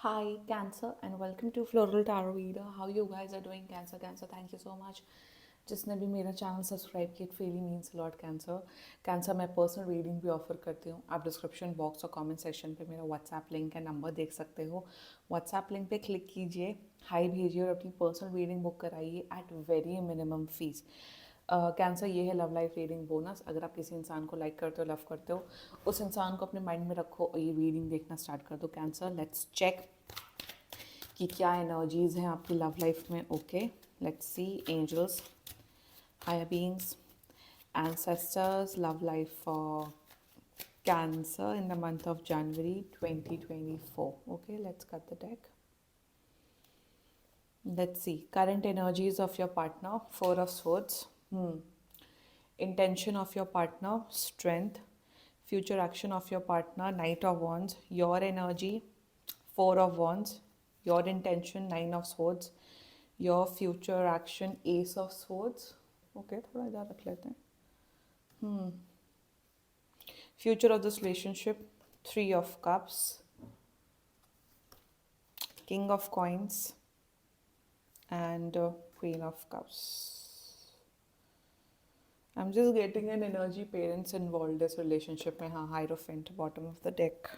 Hi, Cancer, and welcome to Floral Tarot Reader. How you guys are doing, Cancer? Cancer, thank you so much. जिसने भी मेरा channel subscribe किया, it really means lot Cancer. Cancer मैं personal reading भी offer करती हूँ। आप description box और कमेंट सेक्शन पे मेरा व्हाट्सएप लिंक या नंबर देख सकते हो। व्हाट्सएप लिंक पे क्लिक कीजिए, हाई भेजिए और अपनी पर्सनल रीडिंग बुक कराइए at very minimum fees. Cancer ये है लव लाइफ रीडिंग बोनस। अगर आप किसी इंसान को लाइक करते हो, लव करते हो, उस इंसान को अपने माइंड में रखो और ये रीडिंग देखना स्टार्ट कर दो। कैंसर, लेट्स चेक कि क्या एनर्जीज हैं आपकी लव लाइफ में। Okay, let's see. Angels, higher beings, ancestors, love life for Cancer in the month of January 2024. Okay, let's cut the deck. Let's see. Current energies of your partner, Four of Swords. Intention of your partner, Strength. Future action of your partner, Knight of Wands. Your energy, Four of Wands. Your intention, Nine of Swords. Your future action, Ace of Swords. Okay, थोड़ा इधर रख लेते हैं. Future of this relationship, Three of Cups, King of Coins, and Queen of Cups. I'm just getting an energy parents involved this relationship में. हाँ, Hierophant, bottom of the deck.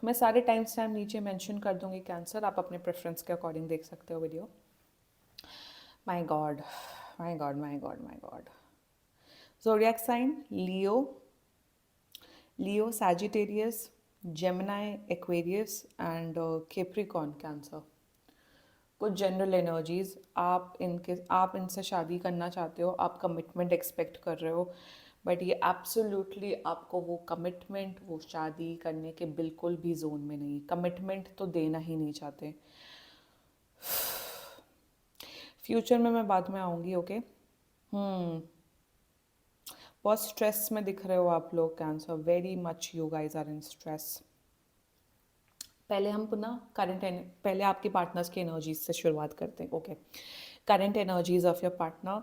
मैं सारे time stamp नीचे मेंशन कर दूंगी cancer, आप अपने preference के अकॉर्डिंग देख सकते हो video. My God, my God, my God, my God. Zodiac sign, Leo, Sagittarius, Gemini, Aquarius, and Capricorn, Cancer. कुछ जनरल एनर्जीज, आप इनसे शादी करना चाहते हो, आप कमिटमेंट एक्सपेक्ट कर रहे हो, बट ये एब्सोल्युटली आपको वो कमिटमेंट, वो शादी करने के बिल्कुल भी जोन में नहीं. कमिटमेंट तो देना ही नहीं चाहते. फ्यूचर में मैं बाद में आऊँगी. ओके. बहुत स्ट्रेस में दिख रहे हो आप लोग, Cancer. Very much you guys are in stress. पहले हम पुनः पहले आपके पार्टनर्स की एनर्जीज से शुरुआत करते हैं. Okay, current energies of your partner.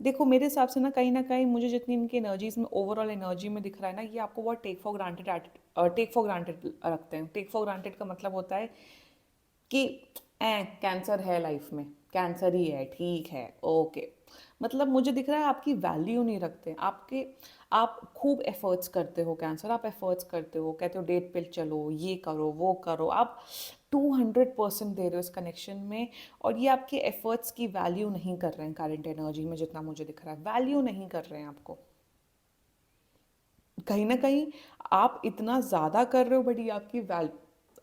देखो, मेरे हिसाब से ना कहीं मुझे जितनी इनकी एनर्जीज में, ओवरऑल एनर्जी में दिख रहा है ना, ये आपको बहुत टेक फॉर ग्रांटेड रखते हैं. टेक फॉर ग्रांटेड का मतलब होता है कि कैंसर है लाइफ में, कैंसर ही है, ठीक है, ओके. मतलब मुझे दिख रहा है आपकी वैल्यू नहीं रखते. आप खूब एफर्ट्स करते हो कैंसर, आप एफर्ट्स करते हो, कहते हो डेट पे चलो, ये करो, वो करो. आप 200% दे रहे हो इस कनेक्शन में, और ये आपके एफर्ट्स की वैल्यू नहीं कर रहे हैं. करंट एनर्जी में जितना मुझे दिख रहा है, वैल्यू नहीं कर रहे हैं आपको. कहीं ना कहीं आप इतना ज़्यादा कर रहे हो, बट ये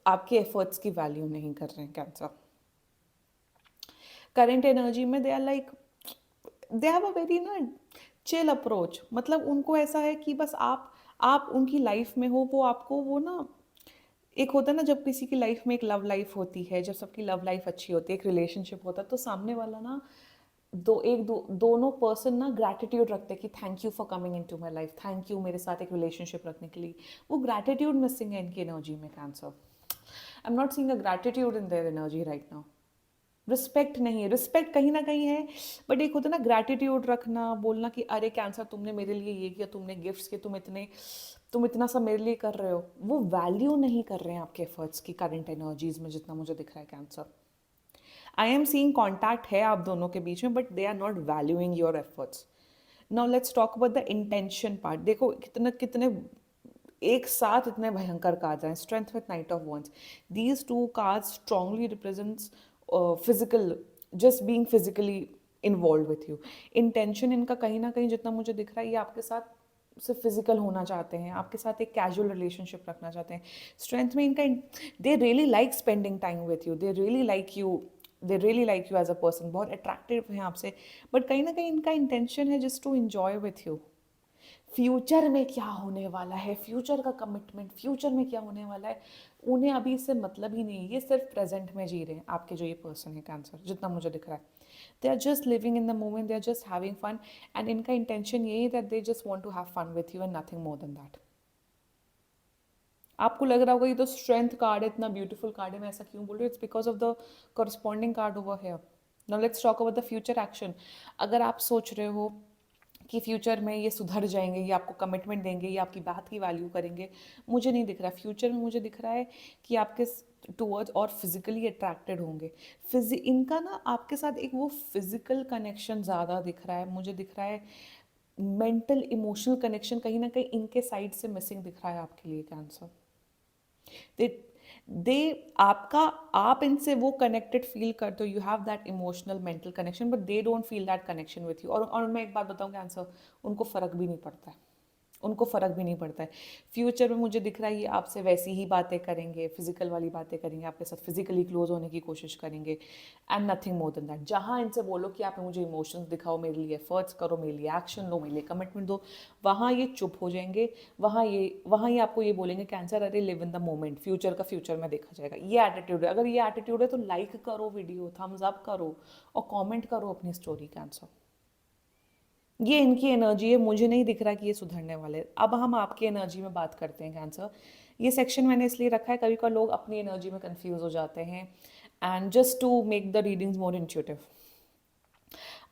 आपके एफर्ट्स की वैल्यू नहीं कर रहे हैं कैंसर. करंट एनर्जी में दे हैव अ वेरी ना चिल अप्रोच. मतलब उनको ऐसा है कि बस आप उनकी लाइफ में हो, वो आपको वो ना, एक होता है ना जब किसी की लाइफ में एक लव लाइफ होती है, जब सबकी लव लाइफ अच्छी होती है, एक रिलेशनशिप होता है, तो सामने वाला ना दोनों पर्सन ना ग्रैटिट्यूड रखते हैं कि thank you for coming into my life, thank you मेरे साथ एक रिलेशनशिप रखने के लिए. वो ग्रैटिट्यूड मिसिंग है इनकी एनर्जी में, cancer. I am not seeing a gratitude in their energy right now. Respect नहीं है, रिस्पेक्ट कहीं ना कहीं है, बट एक होता है ना ग्रैटिट्यूड रखना, बोलना कि अरे कैंसर तुमने मेरे लिए ये किया, तुमने गिफ्ट्स किए, तुम इतना सब मेरे लिए कर रहे हो. वो वैल्यू नहीं कर रहे हैं आपके एफर्ट्स की करंट एनर्जीज में, जितना मुझे दिख रहा है Cancer. I am seeing contact है आप दोनों के बीच में, but they are not valuing your efforts. Now let's talk about the intention part. देखो कितने कितने एक साथ इतने भयंकर कार्ड्स हैं. Strength with knight of wands. These two cards strongly represents physical, just being physically involve with you. Intention इनका कहीं ना कहीं जितना मुझे दिख रहा है, ये आपके साथ सिर्फ फिजिकल होना चाहते हैं, आपके साथ एक कैजुअल रिलेशनशिप रखना चाहते हैं. स्ट्रेंथ में इनका, they really like spending time with you, they really like you as a person. बहुत अट्रैक्टिव हैं आपसे, बट कहीं ना कहीं इनका इंटेंशन है just to enjoy with you. Future में क्या होने वाला है, फ्यूचर का कमिटमेंट, फ्यूचर में क्या होने वाला है, उन्हें अभी इससे मतलब ही नहीं. ये सिर्फ प्रेजेंट में जी रहे हैं आपके जो ये पर्सन है कैंसर, जितना मुझे दिख रहा है. They are just living in the moment, they are just having fun, and इनका इंटेंशन यही है that they just want to have fun with you and nothing more than that. आपको लग रहा होगा ये तो स्ट्रेंथ कार्ड है, इतना ब्यूटीफुल कार्ड है, मैं ऐसा क्यों बोल रही हूँ. It's because of the corresponding card over here. Now let's talk about the future action. अगर आप सोच रहे हो कि फ्यूचर में ये सुधर जाएंगे, ये आपको कमिटमेंट देंगे, ये आपकी बात की वैल्यू करेंगे, मुझे नहीं दिख रहा। फ्यूचर में मुझे दिख रहा है कि आपके टूवर्ड्स और फिजिकली अट्रैक्टेड होंगे। इनका ना आपके साथ एक वो फिजिकल कनेक्शन ज़्यादा दिख रहा है, मुझे दिख रहा है मेंटल इमोशनल कनेक्शन कहीं ना कहीं इनके साइड से मिसिंग दिख रहा है आपके लिए कैंसर। दे दे आपका आप इनसे वो कनेक्टेड फील करते हो, you have that emotional mental connection, but they don't feel that connection with you. और मैं एक बात बताऊँ कैंसर, उनको फ़र्क भी नहीं पड़ता है, उनको फ़र्क भी नहीं पड़ता है। फ्यूचर में मुझे दिख रहा है ये आपसे वैसी ही बातें करेंगे, फिजिकल वाली बातें करेंगे, आपके साथ फिजिकली क्लोज होने की कोशिश करेंगे, and nothing more than that. जहाँ इनसे बोलो कि आप मुझे इमोशंस दिखाओ, मेरे लिए एफर्ट्स करो, मेरे लिए एक्शन लो, मेरे लिए कमिटमेंट दो, वहाँ ये चुप हो जाएंगे। वहाँ ये आपको ये बोलेंगे कैंसर, अरे live in the moment, future का फ्यूचर में देखा जाएगा। ये एटीट्यूड है। अगर ये एटीट्यूड है तो लाइक करो वीडियो, थम्स अप करो और कॉमेंट करो अपनी स्टोरी कैंसर। ये इनकी एनर्जी है, मुझे नहीं दिख रहा कि ये सुधरने वाले। अब हम आपकी एनर्जी में बात करते हैं कैंसर। ये सेक्शन मैंने इसलिए रखा है, कभी कभी लोग अपनी एनर्जी में कंफ्यूज हो जाते हैं, and just to make the readings more intuitive.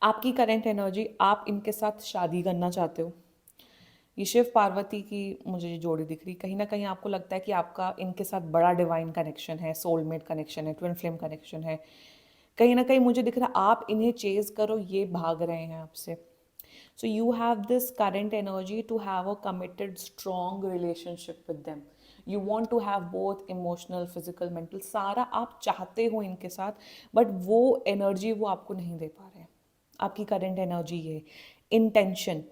आपकी करंट एनर्जी, आप इनके साथ शादी करना चाहते हो। ये शिव पार्वती की मुझे जोड़ी दिख रही। कहीं ना कहीं आपको लगता है कि आपका इनके साथ बड़ा डिवाइन कनेक्शन है, सोलमेट कनेक्शन है, ट्विन फ्लेम कनेक्शन है। कहीं ना कहीं मुझे दिख रहा है आप इन्हें चेज करो, ये भाग रहे हैं आपसे। So you have this current energy to have a committed, strong relationship with them. You want to have both emotional, physical, mental, सारा आप चाहते हो इनके साथ, बट वो एनर्जी वो आपको नहीं दे पा रहे हैं। आपकी करंट एनर्जी ये इंटेंशन।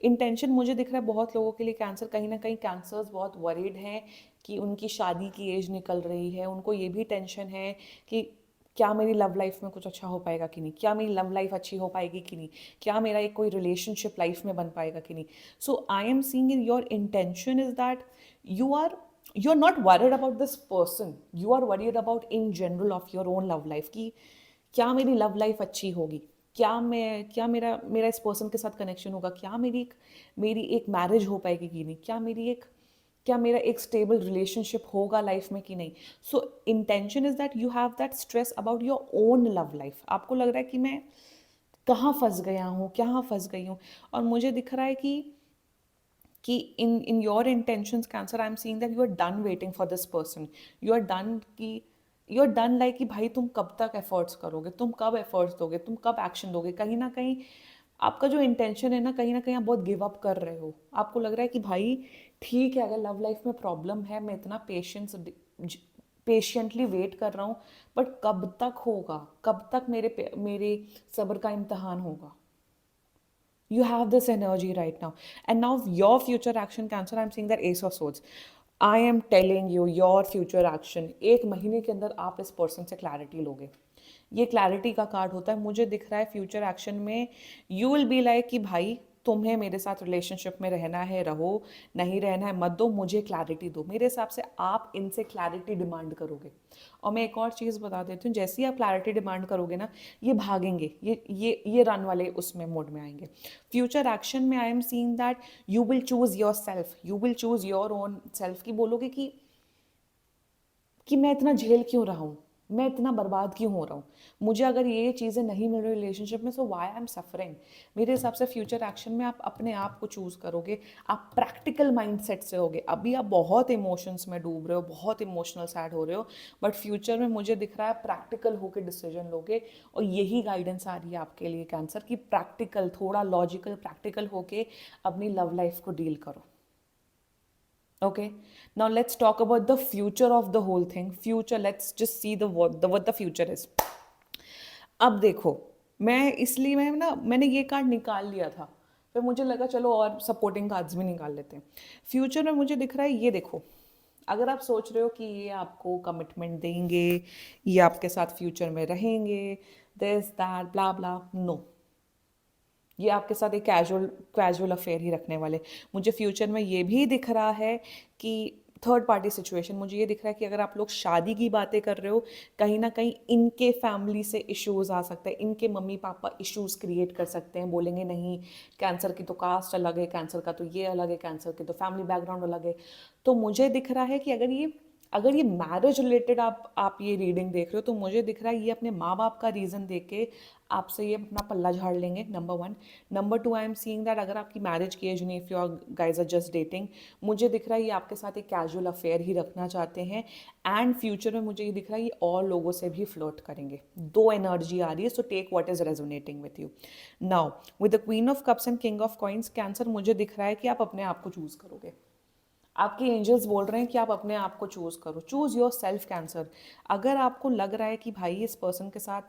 इंटेंशन मुझे दिख रहा है बहुत लोगों के लिए कैंसर, कहीं ना कहीं कैंसर्स बहुत वरीड हैं कि उनकी शादी की एज निकल रही है। उनको ये भी टेंशन है कि क्या मेरी लव लाइफ में कुछ अच्छा हो पाएगा कि नहीं, क्या मेरी लव लाइफ अच्छी हो पाएगी कि नहीं, क्या मेरा एक कोई रिलेशनशिप लाइफ में बन पाएगा कि नहीं। So I am seeing in your intention is that you are not worried about this person, you are worried about in general of your own love life की क्या मेरी लव लाइफ अच्छी होगी, क्या मेरा मेरा इस पर्सन के साथ कनेक्शन होगा, क्या मेरी एक मैरिज हो पाएगी कि नहीं, क्या मेरा एक स्टेबल रिलेशनशिप होगा लाइफ में कि नहीं। So intention is that you have that stress about your own love life. आपको लग रहा है कि मैं कहाँ फंस गया हूँ, कहाँ फंस गई हूँ। और मुझे दिख रहा है कि in your intentions Cancer, I am seeing that you are done waiting for this person. You are done like कि भाई तुम कब तक एफर्ट्स करोगे, तुम कब एफर्ट्स दोगे, तुम कब एक्शन दोगे। कहीं ना कहीं आपका जो इंटेंशन है ना, कहीं ना कहीं आप बहुत गिव अप कर रहे हो। आपको लग रहा है कि भाई ठीक है, अगर लव लाइफ में प्रॉब्लम है, मैं इतना पेशेंटली वेट कर रहा हूँ, बट कब तक होगा, कब तक मेरे सब्र का इम्तहान होगा। You have this energy right now. And now your future action, Cancer, I'm seeing that Ace of Swords. I am telling you, your future action, एक महीने के अंदर आप इस पर्सन से क्लैरिटी लोगे। ये क्लैरिटी का कार्ड होता है। मुझे दिख रहा है फ्यूचर एक्शन में यू विल बी लाइक कि भाई तुम्हें मेरे साथ रिलेशनशिप में रहना है, रहो, नहीं रहना है मत दो, मुझे क्लैरिटी दो। मेरे हिसाब से आप इनसे क्लैरिटी डिमांड करोगे। और मैं एक और चीज़ बता देती हूँ, जैसे ही आप क्लैरिटी डिमांड करोगे ना, ये भागेंगे, ये रन वाले उसमें मोड में आएंगे। फ्यूचर एक्शन में आई am seeing that you will choose your self, you will choose your own self. की बोलोगे कि मैं इतना झेल क्यों रहा हूँ, मैं इतना बर्बाद क्यों हो रहा हूँ, मुझे अगर ये चीज़ें नहीं मिल रही रिलेशनशिप में, सो वाई आई एम सफरिंग। मेरे हिसाब से फ्यूचर एक्शन में आप अपने आप को चूज़ करोगे, आप प्रैक्टिकल माइंडसेट से होगे। अभी आप बहुत इमोशंस में डूब रहे हो, बहुत इमोशनल सैड हो रहे हो, बट फ्यूचर में मुझे दिख रहा है प्रैक्टिकल होकर डिसीजन लोगे। और यही गाइडेंस आ रही है आपके लिए कैंसर की, प्रैक्टिकल, थोड़ा लॉजिकल प्रैक्टिकल होके अपनी लव लाइफ को डील करो। Okay, now let's talk about the future of the whole thing. Future, let's just see what the future is. अब देखो, मैंने ये कार्ड निकाल लिया था, फिर मुझे लगा चलो और सपोर्टिंग कार्ड्स भी निकाल लेते हैं। फ्यूचर में मुझे दिख रहा है, ये देखो, अगर आप सोच रहे हो कि ये आपको कमिटमेंट देंगे, ये आपके साथ फ्यूचर में रहेंगे, this that blah blah, no, ये आपके साथ एक कैजुअल अफेयर ही रखने वाले। मुझे फ्यूचर में ये भी दिख रहा है कि थर्ड पार्टी सिचुएशन, मुझे ये दिख रहा है कि अगर आप लोग शादी की बातें कर रहे हो, कहीं ना कहीं इनके फैमिली से इश्यूज आ सकते हैं, इनके मम्मी पापा इश्यूज क्रिएट कर सकते हैं, बोलेंगे नहीं कैंसर की तो कास्ट अलग है, कैंसर का तो ये अलग है, कैंसर की तो फैमिली बैकग्राउंड अलग है। तो मुझे दिख रहा है कि अगर ये मैरिज रिलेटेड आप ये रीडिंग देख रहे हो तो मुझे दिख रहा है ये अपने माँ बाप का रीज़न देख के आपसे ये अपना पल्ला झाड़ लेंगे, number one. Number two, I am seeing that अगर आपकी मैरिज की एज नहीं, if you guys are just dating, मुझे दिख रहा है ये आपके साथ एक कैजुअल अफेयर ही रखना चाहते हैं। एंड फ्यूचर में मुझे ये दिख रहा है ये और लोगों से भी फ्लर्ट करेंगे। दो एनर्जी आ रही है, so take what is resonating with you. Now with the queen of cups and king of coins, Cancer मुझे दिख रहा है कि आप अपने आप को चूज करोगे। आपके एंजल्स बोल रहे हैं कि आप अपने आप को चूज करो, चूज योर सेल्फ कैंसर। अगर आपको लग रहा है कि भाई इस पर्सन के साथ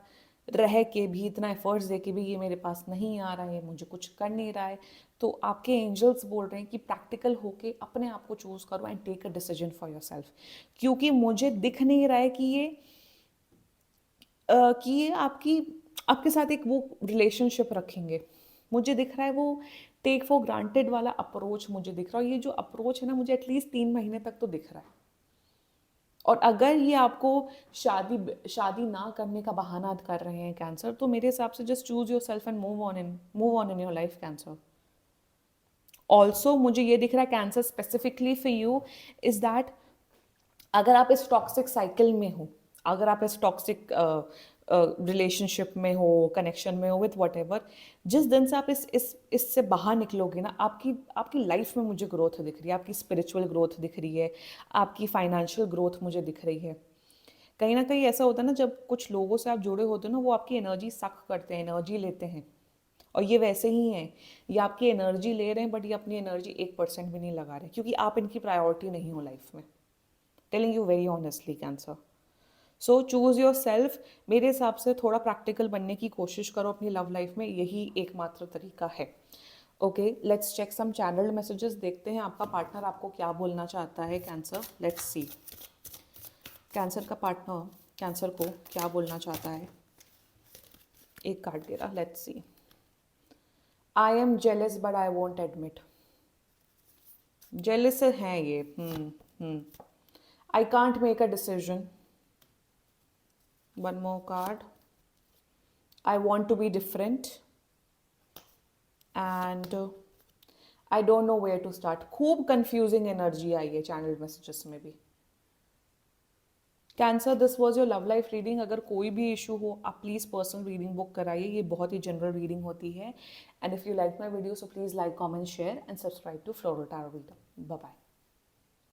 रह के भी, इतना एफर्ट्स दे के भी ये मेरे पास नहीं आ रहा है, मुझे कुछ कर नहीं रहा है, तो आपके एंजल्स बोल रहे हैं कि प्रैक्टिकल होके अपने आप को चूज करो and take a decision for yourself. क्योंकि मुझे दिख नहीं रहा है कि ये आपके साथ एक वो रिलेशनशिप रखेंगे। मुझे दिख रहा है वो टेक फॉर ग्रांटेड वाला अप्रोच मुझे दिख रहा है। ये जो अप्रोच है ना, मुझे एटलीस्ट 3 महीने तक तो दिख रहा है। और अगर ये आपको शादी ना करने का बहाना कर रहे हैं कैंसर, तो मेरे हिसाब से just choose your self and move on in your life cancer. Also मुझे ये दिख रहा है cancer specifically for you is that अगर आप इस टॉक्सिक साइकिल में हो, अगर आप इस टॉक्सिक रिलेशनशिप में हो, कनेक्शन में हो, विथ वट एवर, जिस दिन से आप इससे बाहर निकलोगे ना, आपकी आपकी लाइफ में मुझे ग्रोथ दिख रही है, आपकी स्पिरिचुअल ग्रोथ दिख रही है, आपकी फाइनेंशियल ग्रोथ मुझे दिख रही है। कहीं ना कहीं ऐसा होता है ना, जब कुछ लोगों से आप जुड़े होते हो ना, वो आपकी एनर्जी सक करते हैं, एनर्जी लेते हैं। और ये वैसे ही हैं, ये आपकी एनर्जी ले रहे हैं, बट ये अपनी एनर्जी 1% भी नहीं लगा रहे, क्योंकि आप इनकी प्रायोरिटी नहीं हो लाइफ में। Telling you very honestly cancer. So choose your self. मेरे हिसाब से थोड़ा प्रैक्टिकल बनने की कोशिश करो अपनी लव लाइफ में, यही एकमात्र तरीका है। Okay, let's check some channelled messages, देखते हैं आपका पार्टनर आपको क्या बोलना चाहता है कैंसर। लेट्स सी कैंसर का पार्टनर कैंसर को क्या बोलना चाहता है। एक कार्ड दे रहा, let's see. I am jealous but I won't admit. Jealous है ये। I can't make a decision. One more card. I want to be different and I don't know where to start. खूब confusing energy आई है channeled messages में भी। Cancer, this was your love life reading. अगर कोई भी issue हो आप please personal reading book कराइए, ये बहुत ही जनरल रीडिंग होती है। And if you like my video so please like, comment, share and subscribe to Floro tarot reader. Bye bye.